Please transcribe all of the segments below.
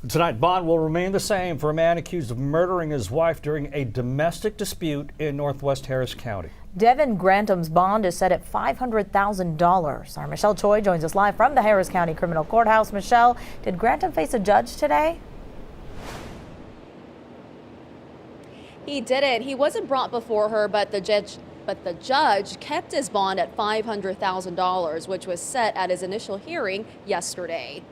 Tonight, bond will remain the same for a man accused of murdering his wife during a domestic dispute in Northwest Harris County. Devin Grantom's bond is set at $500,000. Our Michelle Choi joins us live from the Harris County Criminal Courthouse. Michelle, did Grantom face a judge today? He didn't. He wasn't brought before her, but the judge kept his bond at $500,000, which was set at his initial hearing yesterday.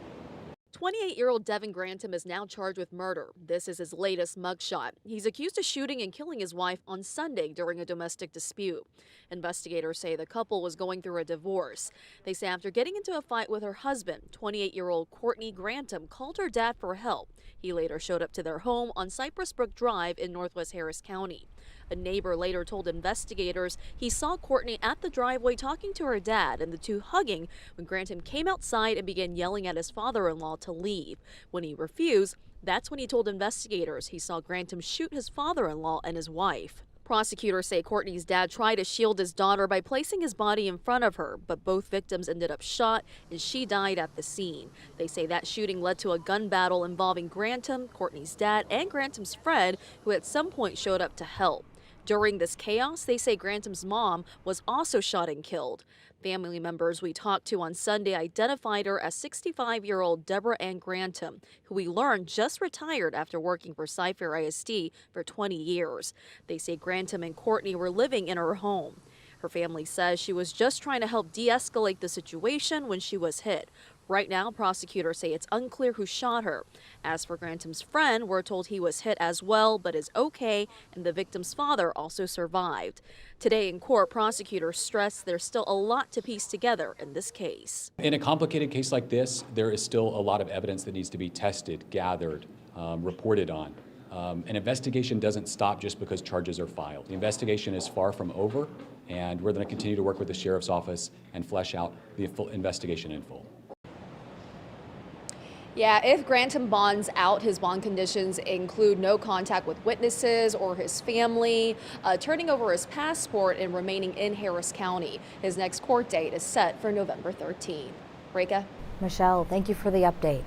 28-year-old Devin Grantom is now charged with murder. This is his latest mugshot. He's accused of shooting and killing his wife on Sunday during a domestic dispute. Investigators say the couple was going through a divorce. They say after getting into a fight with her husband, 28-year-old Courtney Grantom called her dad for help. He later showed up to their home on Cypress Brook Drive in Northwest Harris County. A neighbor later told investigators he saw Courtney at the driveway talking to her dad and the two hugging when Grantom came outside and began yelling at his father-in-law to leave. When he refused, that's when he told investigators he saw Grantom shoot his father-in-law and his wife. Prosecutors say Courtney's dad tried to shield his daughter by placing his body in front of her, but both victims ended up shot and she died at the scene. They say that shooting led to a gun battle involving Grantom, Courtney's dad, and Grantom's friend, who at some point showed up to help. During this chaos, they say Grantom's mom was also shot and killed. Family members we talked to on Sunday identified her as 65-year-old Deborah Ann Grantom, who we learned just retired after working for Cypher ISD for 20 years. They say Grantom and Courtney were living in her home. Her family says she was just trying to help de-escalate the situation when she was hit. Right now, prosecutors say it's unclear who shot her. As for Grantom's friend, we're told he was hit as well, but is okay, and the victim's father also survived. Today in court, prosecutors stress there's still a lot to piece together in this case. In a complicated case like this, there is still a lot of evidence that needs to be tested, gathered, reported on. An investigation doesn't stop just because charges are filed. The investigation is far from over, and we're going to continue to work with the sheriff's office and flesh out the full investigation in full. Yeah, if Grantom bonds out, his bond conditions include no contact with witnesses or his family, turning over his passport, and remaining in Harris County. His next court date is set for November 13th. Reka? Michelle, thank you for the update.